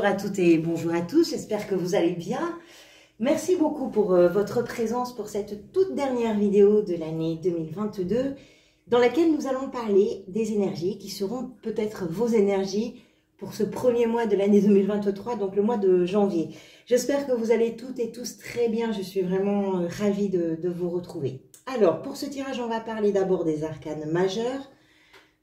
à toutes et bonjour à tous, j'espère que vous allez bien. Merci beaucoup pour votre présence pour cette toute dernière vidéo de l'année 2022 dans laquelle nous allons parler des énergies qui seront peut-être vos énergies pour ce premier mois de l'année 2023, donc le mois de janvier. J'espère que vous allez toutes et tous très bien, je suis vraiment ravie de vous retrouver. Alors, pour ce tirage, on va parler d'abord des arcanes majeurs.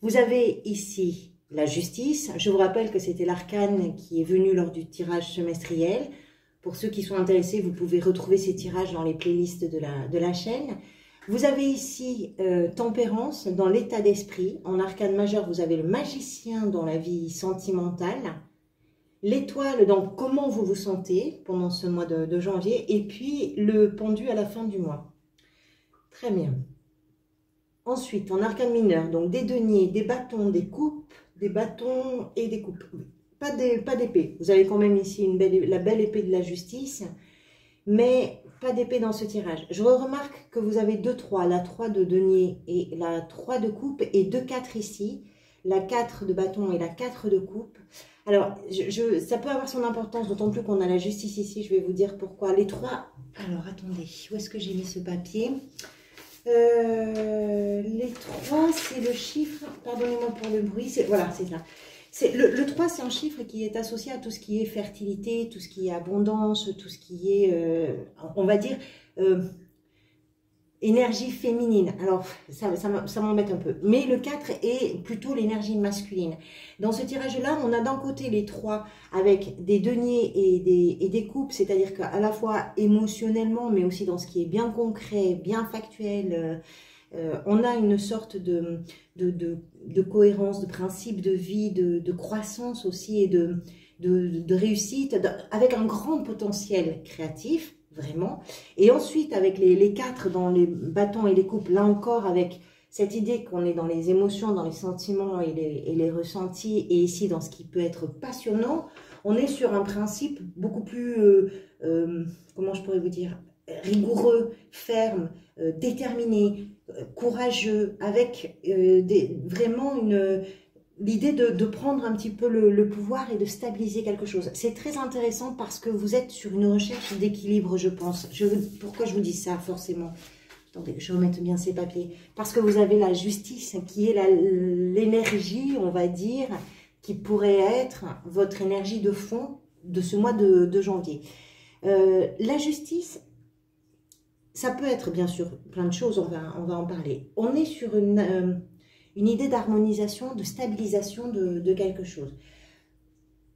Vous avez ici la justice. Je vous rappelle que c'était l'arcane qui est venu lors du tirage semestriel. Pour ceux qui sont intéressés, vous pouvez retrouver ces tirages dans les playlists de la chaîne. Vous avez ici tempérance dans l'état d'esprit. En arcane majeur, vous avez le magicien dans la vie sentimentale. L'étoile dans comment vous vous sentez pendant ce mois de janvier. Et puis le pendu à la fin du mois. Très bien. Ensuite, en arcane mineur, donc des deniers, des bâtons, des coupes, des bâtons et des coupes. Pas d'épée. Vous avez quand même ici la belle épée de la justice, mais pas d'épée dans ce tirage. Je remarque que vous avez 2-3, la 3 de denier et la 3 de coupe, et 2-4 ici, la 4 de bâton et la 4 de coupe. Alors, ça peut avoir son importance, d'autant plus qu'on a la justice ici, je vais vous dire pourquoi. Les 3, alors attendez, où est-ce que j'ai mis ce papier ? Les 3, c'est le chiffre, pardonnez-moi pour le bruit, voilà, c'est ça. Le 3, c'est un chiffre qui est associé à tout ce qui est fertilité, tout ce qui est abondance, tout ce qui est, on va dire, énergie féminine. Alors, ça m'embête un peu. Mais le 4 est plutôt l'énergie masculine. Dans ce tirage-là, on a d'un côté les 3 avec des deniers et des coupes, c'est-à-dire qu'à la fois émotionnellement, mais aussi dans ce qui est bien concret, bien factuel, on a une sorte de cohérence, de principe de vie, de croissance aussi et de réussite, avec un grand potentiel créatif. Vraiment. Et ensuite, avec les 4 dans les bâtons et les coupes, là encore, avec cette idée qu'on est dans les émotions, dans les sentiments et les ressentis, et ici, dans ce qui peut être passionnant, on est sur un principe beaucoup plus, comment je pourrais vous dire, rigoureux, ferme, déterminé, courageux, avec vraiment l'idée de prendre un petit peu le pouvoir et de stabiliser quelque chose. C'est très intéressant parce que vous êtes sur une recherche d'équilibre, je pense. Pourquoi je vous dis ça, forcément? Attendez, je remette bien ces papiers. Parce que vous avez la justice, qui est l'énergie, on va dire, qui pourrait être votre énergie de fond de ce mois de janvier. La justice, ça peut être, bien sûr, plein de choses, on va en parler. On est sur une idée d'harmonisation, de stabilisation de quelque chose.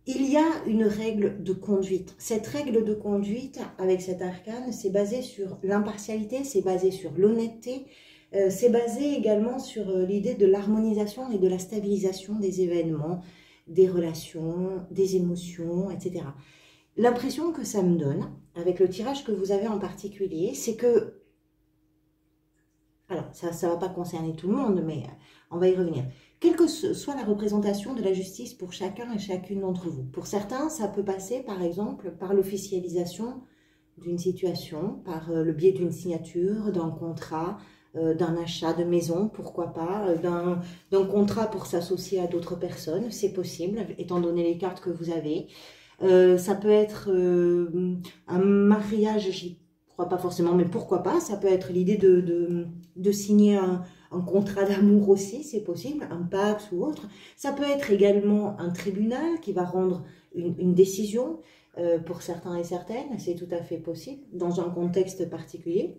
Il y a une règle de conduite. Cette règle de conduite, avec cet arcane, c'est basé sur l'impartialité, c'est basé sur l'honnêteté, c'est basé également sur l'idée de l'harmonisation et de la stabilisation des événements, des relations, des émotions, etc. L'impression que ça me donne, avec le tirage que vous avez en particulier, c'est que, alors ça ne va pas concerner tout le monde, mais on va y revenir. Quelle que soit la représentation de la justice pour chacun et chacune d'entre vous. Pour certains, ça peut passer, par exemple, par l'officialisation d'une situation, par le biais d'une signature, d'un contrat, d'un achat de maison, pourquoi pas, d'un contrat pour s'associer à d'autres personnes, c'est possible, étant donné les cartes que vous avez. Ça peut être un mariage, j'y crois pas forcément, mais pourquoi pas, ça peut être l'idée de signer un contrat d'amour aussi, c'est possible, un pacte ou autre. Ça peut être également un tribunal qui va rendre une décision pour certains et certaines, c'est tout à fait possible, dans un contexte particulier.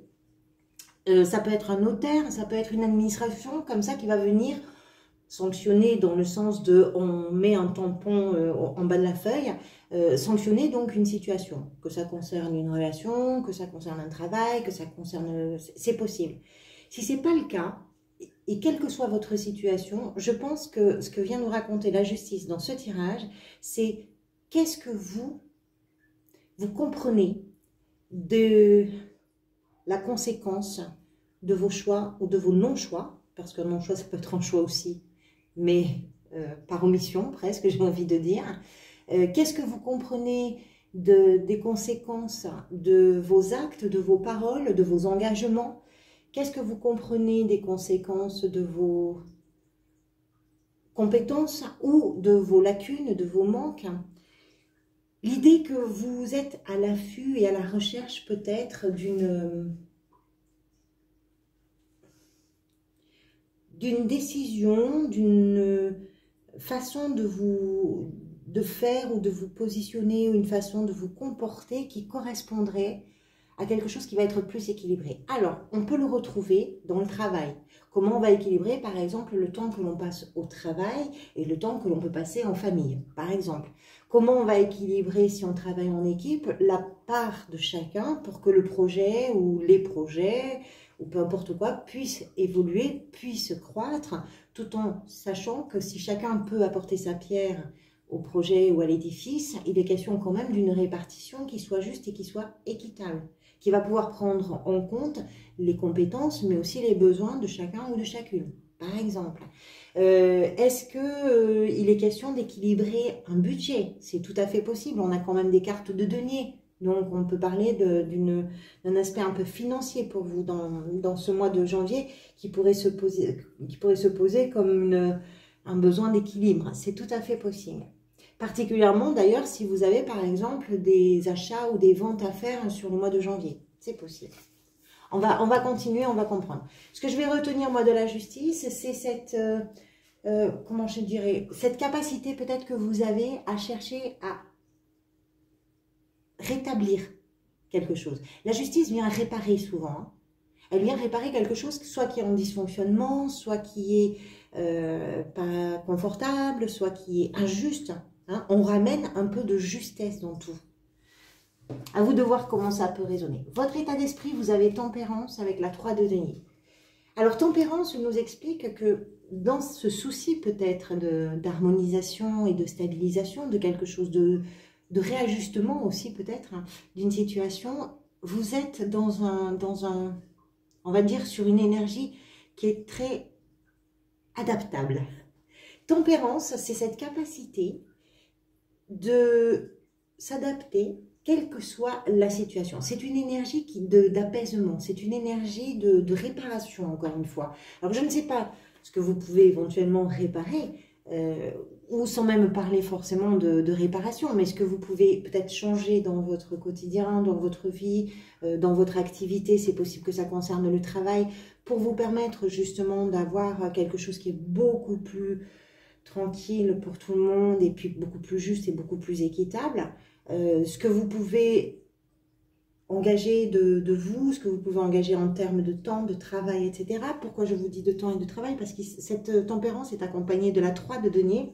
Ça peut être un notaire, ça peut être une administration comme ça qui va venir sanctionner dans le sens de on met un tampon en bas de la feuille, sanctionner donc une situation, que ça concerne une relation, que ça concerne un travail, que ça concerne... C'est possible. Si ce n'est pas le cas, et quelle que soit votre situation, je pense que ce que vient nous raconter la justice dans ce tirage, c'est qu'est-ce que vous comprenez de la conséquence de vos choix ou de vos non-choix, parce que non-choix, ça peut être un choix aussi, mais par omission presque, j'ai envie de dire. Qu'est-ce que vous comprenez des conséquences de vos actes, de vos paroles, de vos engagements? Qu'est-ce que vous comprenez des conséquences de vos compétences ou de vos lacunes, de vos manques? l'idée que vous êtes à l'affût et à la recherche peut-être d'une décision, d'une façon de faire ou de vous positionner, ou une façon de vous comporter qui correspondrait à quelque chose qui va être plus équilibré. Alors, on peut le retrouver dans le travail. Comment on va équilibrer, par exemple, le temps que l'on passe au travail et le temps que l'on peut passer en famille, par exemple. Comment on va équilibrer, si on travaille en équipe, la part de chacun pour que le projet ou les projets, ou peu importe quoi, puissent évoluer, puissent croître, tout en sachant que si chacun peut apporter sa pierre au projet ou à l'édifice, il est question quand même d'une répartition qui soit juste et qui soit équitable, qui va pouvoir prendre en compte les compétences, mais aussi les besoins de chacun ou de chacune. Par exemple, est-ce qu'il est question d'équilibrer un budget? C'est tout à fait possible, on a quand même des cartes de deniers, donc on peut parler d'un aspect un peu financier pour vous dans ce mois de janvier qui pourrait se poser comme un besoin d'équilibre. C'est tout à fait possible. Particulièrement d'ailleurs si vous avez par exemple des achats ou des ventes à faire sur le mois de janvier. C'est possible. On va continuer, on va comprendre. Ce que je vais retenir moi de la justice, c'est cette, comment je dirais, cette capacité peut-être que vous avez à chercher à rétablir quelque chose. La justice vient réparer souvent. Hein. Elle vient réparer quelque chose, soit qui est en dysfonctionnement, soit qui est pas confortable, soit qui est injuste. Hein. On ramène un peu de justesse dans tout. À vous de voir comment ça peut résonner. Votre état d'esprit, vous avez tempérance avec la 3 de denier. Alors, tempérance nous explique que dans ce souci peut-être d'harmonisation et de stabilisation, de quelque chose de réajustement aussi peut-être, hein, d'une situation, vous êtes dans un, on va dire, sur une énergie qui est très adaptable. Tempérance, c'est cette capacité de s'adapter quelle que soit la situation. C'est une énergie d'apaisement, c'est une énergie de réparation, encore une fois. Alors, je ne sais pas ce que vous pouvez éventuellement réparer, ou sans même parler forcément de réparation, mais ce que vous pouvez peut-être changer dans votre quotidien, dans votre vie, dans votre activité, c'est possible que ça concerne le travail, pour vous permettre justement d'avoir quelque chose qui est beaucoup plus tranquille pour tout le monde et puis beaucoup plus juste et beaucoup plus équitable. Ce que vous pouvez engager de vous, ce que vous pouvez engager en termes de temps, de travail, etc. Pourquoi je vous dis de temps et de travail? Parce que cette tempérance est accompagnée de la 3 de denier.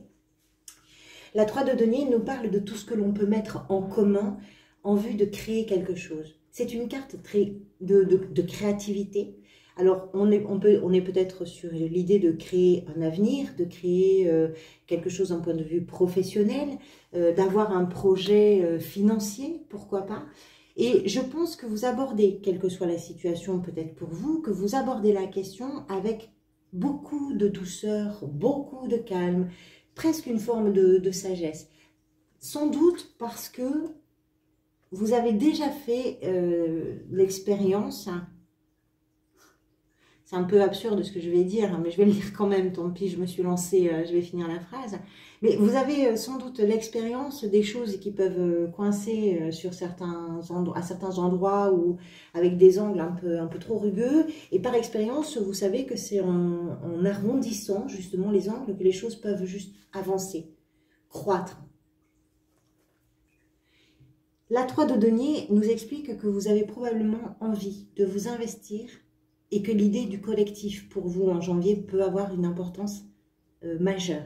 La 3 de denier nous parle de tout ce que l'on peut mettre en commun en vue de créer quelque chose. C'est une carte très de créativité. Alors, on est peut-être sur l'idée de créer un avenir, de créer quelque chose d'un point de vue professionnel, d'avoir un projet financier, pourquoi pas. Et je pense que vous abordez, quelle que soit la situation peut-être pour vous, que vous abordez la question avec beaucoup de douceur, beaucoup de calme, presque une forme de sagesse. Sans doute parce que vous avez déjà fait l'expérience. C'est un peu absurde ce que je vais dire, mais je vais le dire quand même, tant pis, je me suis lancée, je vais finir la phrase. Mais vous avez sans doute l'expérience des choses qui peuvent coincer à certains endroits ou avec des angles un peu trop rugueux. Et par expérience, vous savez que c'est en arrondissant justement les angles que les choses peuvent juste avancer, croître. La 3 de denier nous explique que vous avez probablement envie de vous investir et que l'idée du collectif pour vous en janvier peut avoir une importance majeure.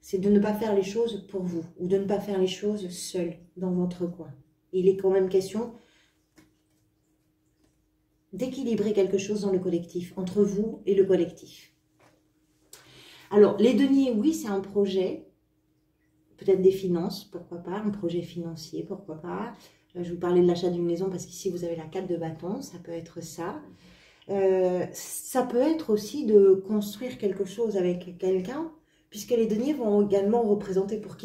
C'est de ne pas faire les choses pour vous ou de ne pas faire les choses seul dans votre coin. Il est quand même question d'équilibrer quelque chose dans le collectif, entre vous et le collectif. Alors, les deniers, oui, c'est un projet, peut-être des finances, pourquoi pas, un projet financier, pourquoi pas. Je vous parlais de l'achat d'une maison parce qu'ici, vous avez la 4 de bâton, ça peut être ça. Ça peut être aussi de construire quelque chose avec quelqu'un, puisque les deniers vont également représenter pour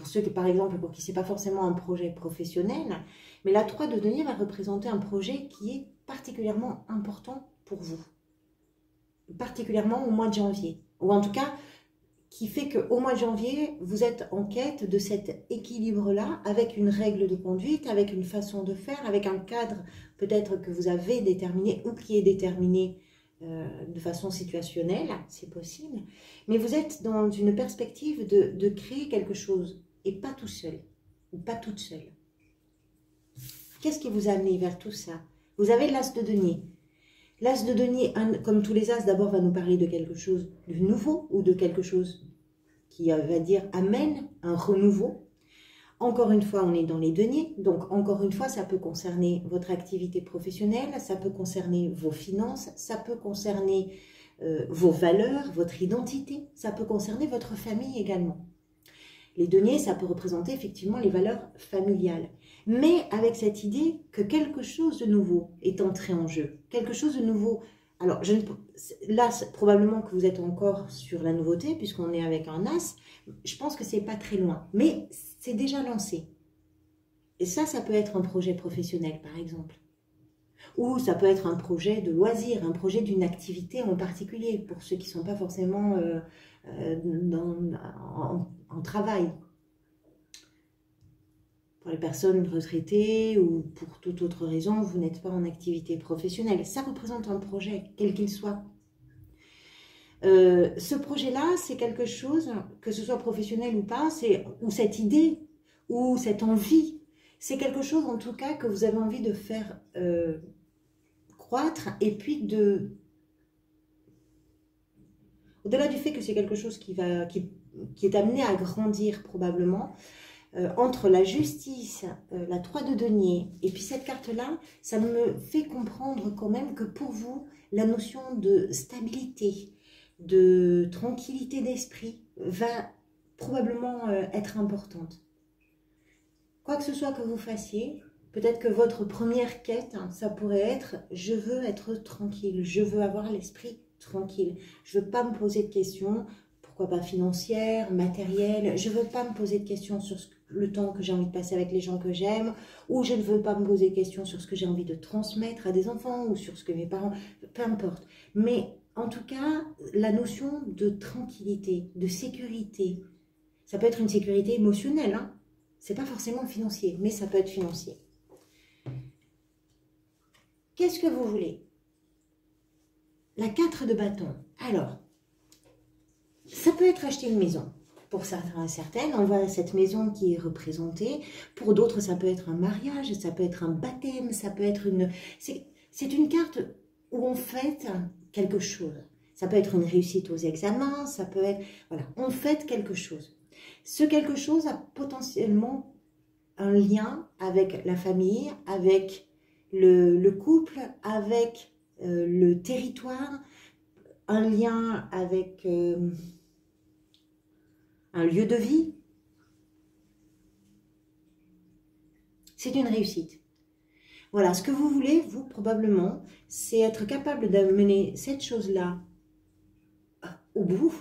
ceux qui, par exemple, pour qui ce n'est pas forcément un projet professionnel, mais la 3 de denier va représenter un projet qui est particulièrement important pour vous, particulièrement au mois de janvier, ou en tout cas qui fait qu'au mois de janvier, vous êtes en quête de cet équilibre-là, avec une règle de conduite, avec une façon de faire, avec un cadre peut-être que vous avez déterminé ou qui est déterminé de façon situationnelle, c'est possible. Mais vous êtes dans une perspective de créer quelque chose, et pas tout seul, ou pas toute seule. Qu'est-ce qui vous a amené vers tout ça? Vous avez l'as de denier. L'as de denier, comme tous les as, d'abord va nous parler de quelque chose de nouveau ou de quelque chose qui va dire amène un renouveau. Encore une fois, on est dans les deniers, donc encore une fois, ça peut concerner votre activité professionnelle, ça peut concerner vos finances, ça peut concerner vos valeurs, votre identité, ça peut concerner votre famille également. Les deniers, ça peut représenter effectivement les valeurs familiales, mais avec cette idée que quelque chose de nouveau est entré en jeu, quelque chose de nouveau. Alors, là, probablement que vous êtes encore sur la nouveauté, puisqu'on est avec un as. Je pense que c'est pas très loin, mais c'est déjà lancé. Et ça peut être un projet professionnel, par exemple. Ou ça peut être un projet de loisir, un projet d'une activité en particulier, pour ceux qui ne sont pas forcément en travail. Pour les personnes retraitées ou pour toute autre raison, vous n'êtes pas en activité professionnelle. Ça représente un projet, quel qu'il soit. Ce projet-là, c'est quelque chose, que ce soit professionnel ou pas, ou cette idée, ou cette envie, c'est quelque chose en tout cas que vous avez envie de faire croître, et puis au-delà du fait que c'est quelque chose qui est amené à grandir probablement, entre la justice, la 3 de denier, et puis cette carte-là, ça me fait comprendre quand même que pour vous, la notion de stabilité, de tranquillité d'esprit va probablement être importante. Quoi que ce soit que vous fassiez, peut-être que votre première quête, ça pourrait être « je veux être tranquille, je veux avoir l'esprit tranquille, je ne veux pas me poser de questions ». Pourquoi pas financière, matérielle, je ne veux pas me poser de questions sur le temps que j'ai envie de passer avec les gens que j'aime, ou je ne veux pas me poser de questions sur ce que j'ai envie de transmettre à des enfants, ou sur ce que mes parents, peu importe. Mais en tout cas, la notion de tranquillité, de sécurité, ça peut être une sécurité émotionnelle, hein. C'est pas forcément financier, mais ça peut être financier. Qu'est-ce que vous voulez? La 4 de bâton. Alors, ça peut être acheter une maison. Pour certaines, on voit cette maison qui est représentée. Pour d'autres, ça peut être un mariage, ça peut être un baptême, ça peut être une... C'est une carte où on fête quelque chose. Ça peut être une réussite aux examens, ça peut être... Voilà, on fête quelque chose. Ce quelque chose a potentiellement un lien avec la famille, avec le couple, avec le territoire, un lien avec... un lieu de vie, c'est une réussite. Voilà, ce que vous voulez, vous, probablement, c'est être capable d'amener cette chose-là au bout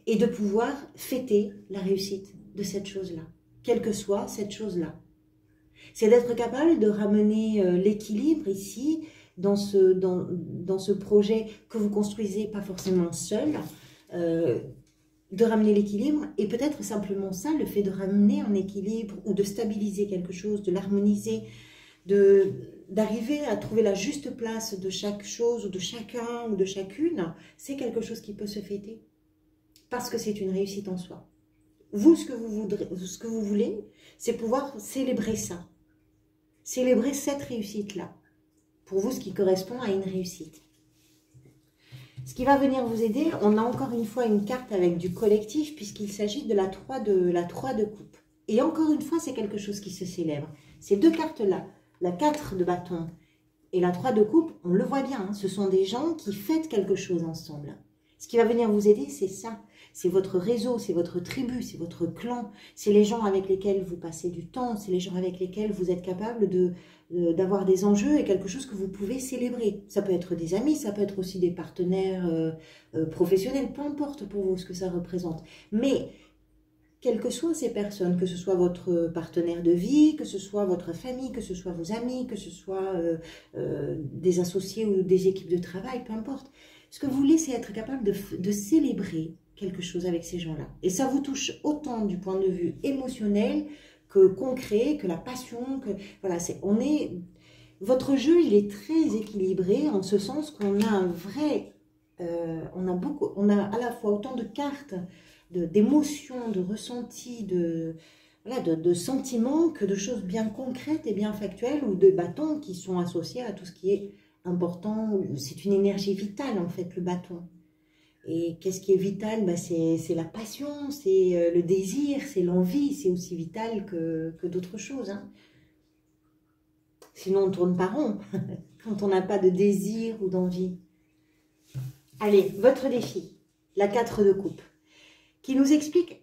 et de pouvoir fêter la réussite de cette chose-là, quelle que soit cette chose-là. C'est d'être capable de ramener l'équilibre ici, dans ce projet que vous construisez, pas forcément seul, de ramener l'équilibre, et peut-être simplement ça, le fait de ramener un équilibre ou de stabiliser quelque chose, de l'harmoniser, d'arriver à trouver la juste place de chaque chose ou de chacun ou de chacune, c'est quelque chose qui peut se fêter parce que c'est une réussite en soi. Vous, ce que vous voulez, c'est pouvoir célébrer ça, célébrer cette réussite-là, pour vous, ce qui correspond à une réussite. Ce qui va venir vous aider, on a encore une fois une carte avec du collectif, puisqu'il s'agit de la 3 de coupe. Et encore une fois, c'est quelque chose qui se célèbre. Ces deux cartes-là, la 4 de bâton et la 3 de coupe, on le voit bien, hein, ce sont des gens qui fêtent quelque chose ensemble. Ce qui va venir vous aider, c'est ça. C'est votre réseau, c'est votre tribu, c'est votre clan. C'est les gens avec lesquels vous passez du temps, c'est les gens avec lesquels vous êtes capable d'avoir des enjeux et quelque chose que vous pouvez célébrer. Ça peut être des amis, ça peut être aussi des partenaires professionnels, peu importe pour vous ce que ça représente. Mais quelles que soient ces personnes, que ce soit votre partenaire de vie, que ce soit votre famille, que ce soit vos amis, que ce soit des associés ou des équipes de travail, peu importe. Ce que vous voulez, c'est être capable de célébrer quelque chose avec ces gens-là. Et ça vous touche autant du point de vue émotionnel que concret, que la passion, que voilà, votre jeu, il est très équilibré en ce sens qu'on a un vrai, on a à la fois autant de cartes, d'émotions, de ressentis, voilà, de sentiments que de choses bien concrètes et bien factuelles ou de bâtons qui sont associés à tout ce qui est important. C'est une énergie vitale en fait, le bâton. Et qu'est-ce qui est vital? Ben, c'est la passion, c'est le désir, c'est l'envie, c'est aussi vital que d'autres choses. Hein. Sinon, on ne tourne pas rond quand on n'a pas de désir ou d'envie. Allez, votre défi, la 4 de coupe, qui nous explique...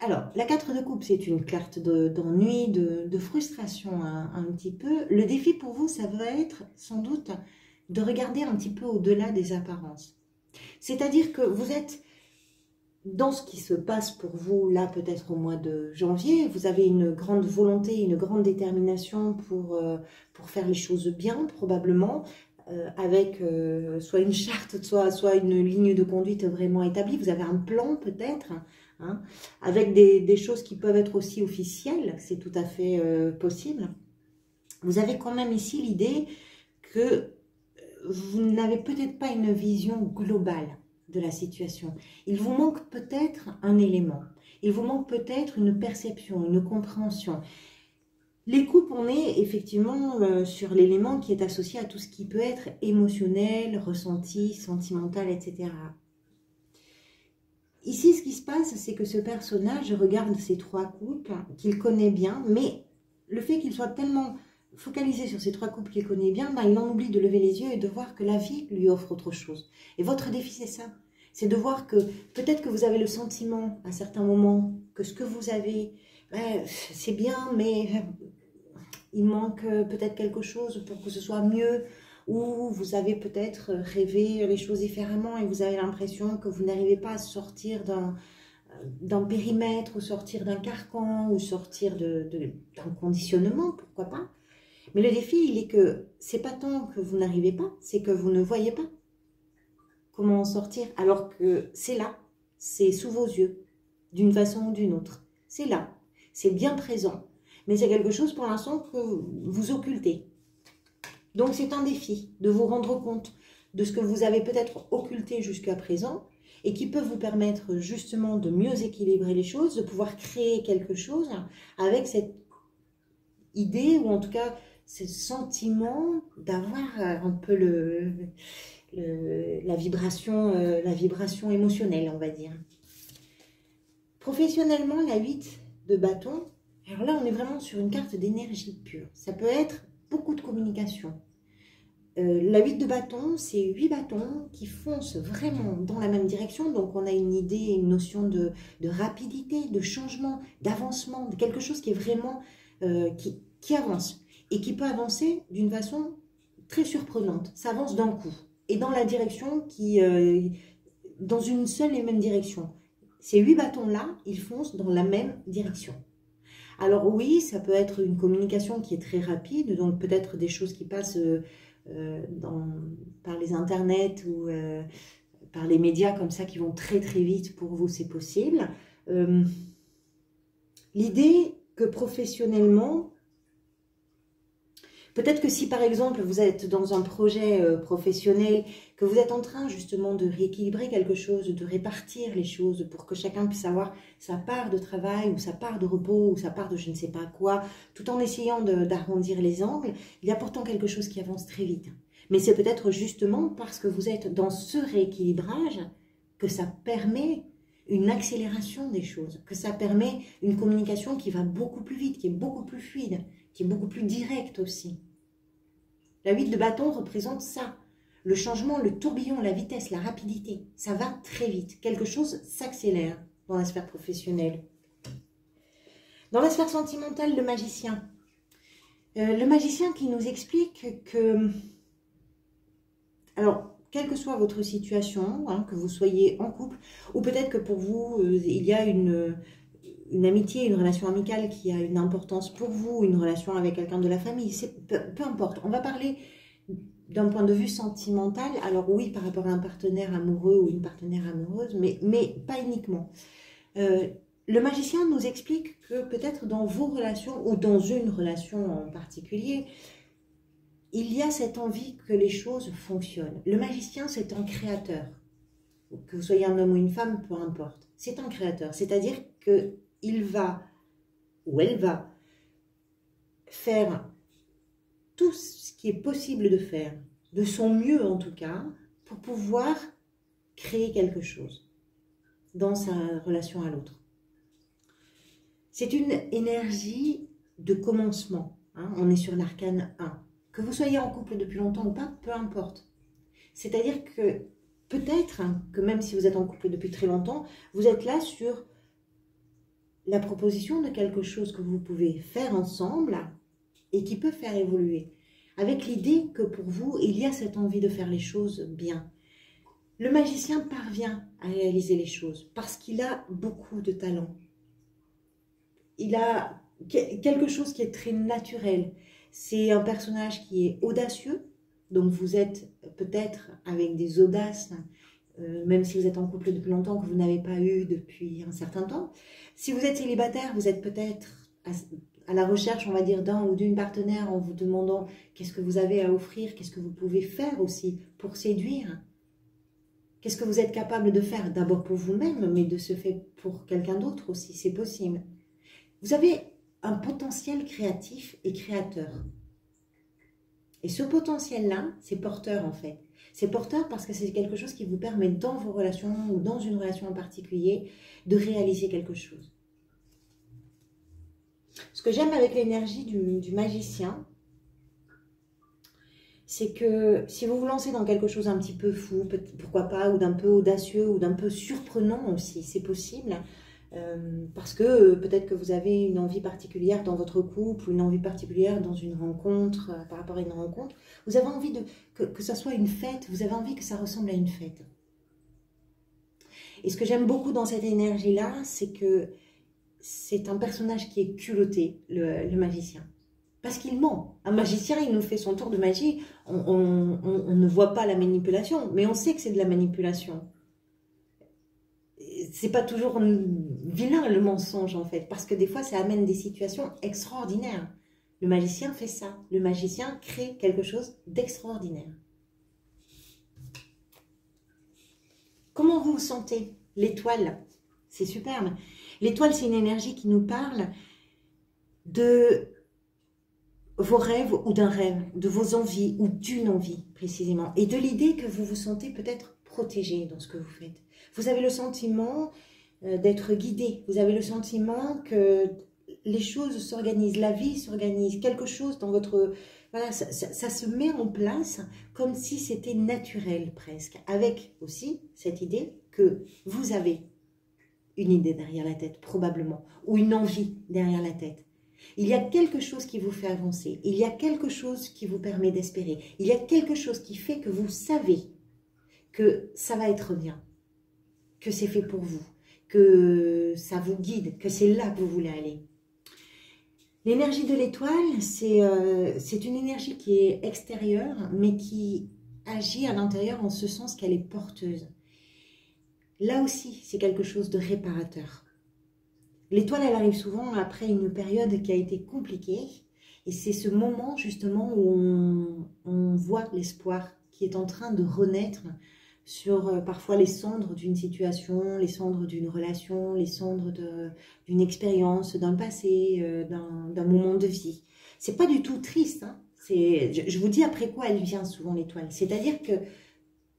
Alors, la 4 de coupe, c'est une carte d'ennui, de frustration un petit peu. Le défi pour vous, ça va être sans doute de regarder un petit peu au-delà des apparences. C'est-à-dire que vous êtes dans ce qui se passe pour vous, là, peut-être au mois de janvier. Vous avez une grande volonté, une grande détermination pour faire les choses bien, probablement, avec soit une charte, soit une ligne de conduite vraiment établie. Vous avez un plan, peut-être, hein, avec des choses qui peuvent être aussi officielles. C'est tout à fait possible. Vous avez quand même ici l'idée que vous n'avez peut-être pas une vision globale de la situation. Il vous manque peut-être un élément. Il vous manque peut-être une perception, une compréhension. Les coupes, on est effectivement sur l'élément qui est associé à tout ce qui peut être émotionnel, ressenti, sentimental, etc. Ici, ce qui se passe, c'est que ce personnage regarde ces 3 coupes qu'il connaît bien, mais le fait qu'il soit tellement focalisé sur ces 3 coupes qu'il connaît bien, ben, il en oublie de lever les yeux et de voir que la vie lui offre autre chose. Et votre défi, c'est ça. C'est de voir que peut-être que vous avez le sentiment à certains moments que ce que vous avez, ben, c'est bien, mais il manque peut-être quelque chose pour que ce soit mieux. Ou vous avez peut-être rêvé les choses différemment et vous avez l'impression que vous n'arrivez pas à sortir d'un périmètre, ou sortir d'un carcan, ou sortir d'un conditionnement, pourquoi pas. Mais le défi, il est que c'est pas tant que vous n'arrivez pas, c'est que vous ne voyez pas comment en sortir, alors que c'est là, c'est sous vos yeux, d'une façon ou d'une autre. C'est là, c'est bien présent, mais c'est quelque chose pour l'instant que vous occultez. Donc c'est un défi de vous rendre compte de ce que vous avez peut-être occulté jusqu'à présent et qui peut vous permettre justement de mieux équilibrer les choses, de pouvoir créer quelque chose avec cette idée ou en tout cas ce sentiment d'avoir un peu la vibration émotionnelle, on va dire. Professionnellement, la 8 de bâton, alors là on est vraiment sur une carte d'énergie pure. Ça peut être beaucoup de communication. La 8 de bâton, c'est 8 bâtons qui foncent vraiment dans la même direction. Donc, on a une idée, une notion de rapidité, de changement, d'avancement, de quelque chose qui est vraiment, qui avance. Et qui peut avancer d'une façon très surprenante. Ça avance d'un coup. Et dans la direction dans une seule et même direction. Ces 8 bâtons-là, ils foncent dans la même direction. Alors oui, ça peut être une communication qui est très rapide, donc peut-être des choses qui passent par les internets ou par les médias comme ça qui vont très très vite pour vous, c'est possible. L'idée que professionnellement, peut-être que si par exemple vous êtes dans un projet professionnel, que vous êtes en train justement de rééquilibrer quelque chose, de répartir les choses pour que chacun puisse avoir sa part de travail ou sa part de repos ou sa part de je ne sais pas quoi, tout en essayant d'arrondir les angles, il y a pourtant quelque chose qui avance très vite. Mais c'est peut-être justement parce que vous êtes dans ce rééquilibrage que ça permet une accélération des choses, que ça permet une communication qui va beaucoup plus vite, qui est beaucoup plus fluide, qui est beaucoup plus directe aussi. La 8 de bâton représente ça. Le changement, le tourbillon, la vitesse, la rapidité. Ça va très vite. Quelque chose s'accélère dans la sphère professionnelle. Dans la sphère sentimentale, le magicien. Le magicien qui nous explique que... Alors, quelle que soit votre situation, hein, que vous soyez en couple, ou peut-être que pour vous, il y a une amitié, une relation amicale qui a une importance pour vous, une relation avec quelqu'un de la famille, peu importe. On va parler d'un point de vue sentimental, alors oui, par rapport à un partenaire amoureux ou une partenaire amoureuse, mais pas uniquement. Le magicien nous explique que peut-être dans vos relations, ou dans une relation en particulier, il y a cette envie que les choses fonctionnent. Le magicien, c'est un créateur. Que vous soyez un homme ou une femme, peu importe. C'est un créateur. C'est-à-dire qu'il va, ou elle va, faire tout ce qui est possible de faire, de son mieux en tout cas, pour pouvoir créer quelque chose dans sa relation à l'autre. C'est une énergie de commencement. Hein, on est sur l'arcane 1. Que vous soyez en couple depuis longtemps ou pas, peu importe. C'est-à-dire que peut-être que même si vous êtes en couple depuis très longtemps, vous êtes là sur la proposition de quelque chose que vous pouvez faire ensemble et qui peut faire évoluer. Avec l'idée que pour vous, il y a cette envie de faire les choses bien. Le magicien parvient à réaliser les choses parce qu'il a beaucoup de talent. Il a quelque chose qui est très naturel. C'est un personnage qui est audacieux. Donc vous êtes peut-être avec des audaces, même si vous êtes en couple depuis longtemps, que vous n'avez pas eu depuis un certain temps. Si vous êtes célibataire, vous êtes peut-être à la recherche, on va dire, d'un ou d'une partenaire en vous demandant qu'est-ce que vous avez à offrir, qu'est-ce que vous pouvez faire aussi pour séduire. Qu'est-ce que vous êtes capable de faire d'abord pour vous-même, mais de ce fait pour quelqu'un d'autre aussi, c'est possible. Vous avez un potentiel créatif et créateur. Et ce potentiel-là, c'est porteur en fait. C'est porteur parce que c'est quelque chose qui vous permet dans vos relations ou dans une relation en particulier de réaliser quelque chose. Ce que j'aime avec l'énergie du magicien, c'est que si vous vous lancez dans quelque chose un petit peu fou, pourquoi pas, ou d'un peu audacieux, ou d'un peu surprenant aussi, c'est possible, parce que peut-être que vous avez une envie particulière dans votre couple, ou une envie particulière dans une rencontre, par rapport à une rencontre, vous avez envie que ça soit une fête, vous avez envie que ça ressemble à une fête. Et ce que j'aime beaucoup dans cette énergie-là, c'est que c'est un personnage qui est culotté, le magicien. Parce qu'il ment. Un magicien, il nous fait son tour de magie, on ne voit pas la manipulation, mais on sait que c'est de la manipulation. C'est pas toujours vilain le mensonge en fait, parce que des fois ça amène des situations extraordinaires. Le magicien fait ça, le magicien crée quelque chose d'extraordinaire. Comment vous vous sentez? L'étoile, c'est superbe. L'étoile, c'est une énergie qui nous parle de vos rêves ou d'un rêve, de vos envies ou d'une envie précisément, et de l'idée que vous vous sentez peut-être protégé dans ce que vous faites. Vous avez le sentiment d'être guidé, vous avez le sentiment que les choses s'organisent, la vie s'organise, quelque chose dans votre... Voilà, ça se met en place comme si c'était naturel presque, avec aussi cette idée que vous avez une idée derrière la tête, probablement, ou une envie derrière la tête. Il y a quelque chose qui vous fait avancer, il y a quelque chose qui vous permet d'espérer, il y a quelque chose qui fait que vous savez que ça va être bien, que c'est fait pour vous, que ça vous guide, que c'est là que vous voulez aller. L'énergie de l'étoile, c'est une énergie qui est extérieure, mais qui agit à l'intérieur en ce sens qu'elle est porteuse. Là aussi, c'est quelque chose de réparateur. L'étoile, elle arrive souvent après une période qui a été compliquée, et c'est ce moment justement où on voit l'espoir qui est en train de renaître sur parfois les cendres d'une situation, les cendres d'une relation, les cendres d'une expérience, d'un passé, d'un moment de vie. C'est pas du tout triste, hein. Je vous dis après quoi elle vient souvent l'étoile. C'est-à-dire que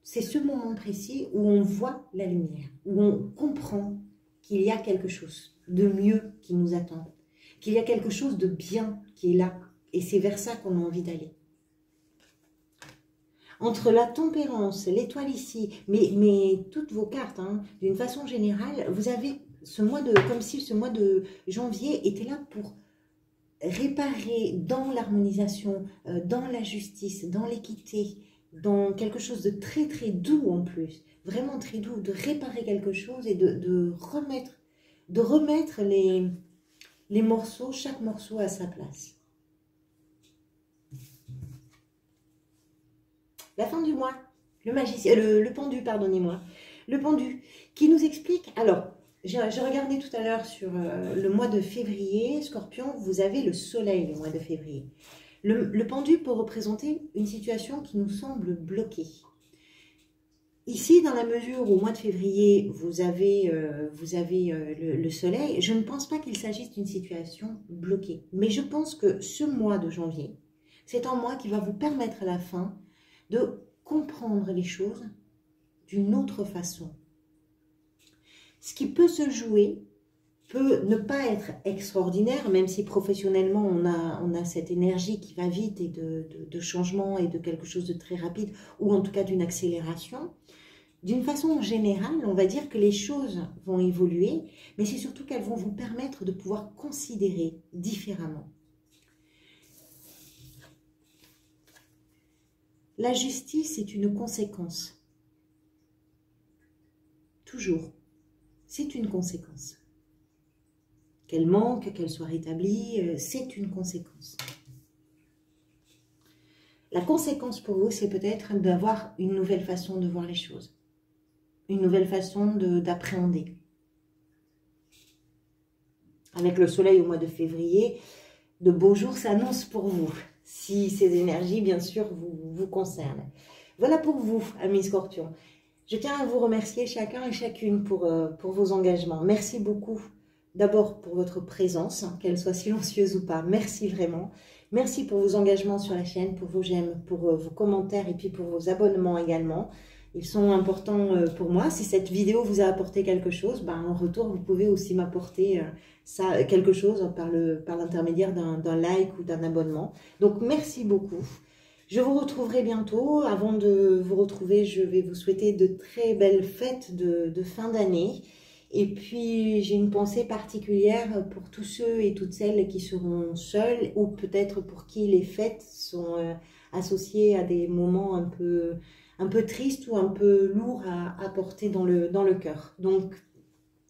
c'est ce moment précis où on voit la lumière, où on comprend qu'il y a quelque chose de mieux qui nous attend, qu'il y a quelque chose de bien qui est là, et c'est vers ça qu'on a envie d'aller. Entre la tempérance, l'étoile ici, mais toutes vos cartes, hein, d'une façon générale, vous avez ce mois comme si ce mois de janvier était là pour réparer dans l'harmonisation, dans la justice, dans l'équité, dans quelque chose de très très doux en plus, vraiment très doux, de réparer quelque chose et de remettre les morceaux, chaque morceau à sa place. la fin du mois, le magicien, le pendu, pardonnez-moi, le pendu, qui nous explique, alors, j'ai regardé tout à l'heure sur le mois de février, Scorpion, vous avez le soleil le mois de février. Le pendu peut représenter une situation qui nous semble bloquée. Ici, dans la mesure où au mois de février, vous avez le soleil, je ne pense pas qu'il s'agisse d'une situation bloquée. Mais je pense que ce mois de janvier, c'est un mois qui va vous permettre à la fin de comprendre les choses d'une autre façon. Ce qui peut se jouer peut ne pas être extraordinaire, même si professionnellement on a cette énergie qui va vite et de changement et de quelque chose de très rapide, ou en tout cas d'une accélération. D'une façon générale, on va dire que les choses vont évoluer, mais c'est surtout qu'elles vont vous permettre de pouvoir considérer différemment. La justice est une conséquence. Toujours. C'est une conséquence. Qu'elle manque, qu'elle soit rétablie, c'est une conséquence. La conséquence pour vous, c'est peut-être d'avoir une nouvelle façon de voir les choses. Une nouvelle façon d'appréhender. Avec le soleil au mois de février, de beaux jours s'annoncent pour vous. Si ces énergies, bien sûr, vous concernent. Voilà pour vous, amis Scorpions. Je tiens à vous remercier chacun et chacune pour vos engagements. Merci beaucoup. D'abord pour votre présence, qu'elle soit silencieuse ou pas. Merci vraiment. Merci pour vos engagements sur la chaîne, pour vos j'aime, pour vos commentaires et puis pour vos abonnements également. Ils sont importants pour moi. Si cette vidéo vous a apporté quelque chose, en retour, vous pouvez aussi m'apporter quelque chose par l'intermédiaire d'un like ou d'un abonnement. Donc, merci beaucoup. Je vous retrouverai bientôt. Avant de vous retrouver, je vais vous souhaiter de très belles fêtes de fin d'année. Et puis, j'ai une pensée particulière pour tous ceux et toutes celles qui seront seuls ou peut-être pour qui les fêtes sont associées à des moments un peu tristes ou un peu lourds à porter dans le cœur. Donc,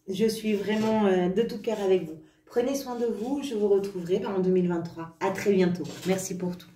je suis vraiment de tout cœur avec vous. Prenez soin de vous. Je vous retrouverai en 2023. À très bientôt. Merci pour tout.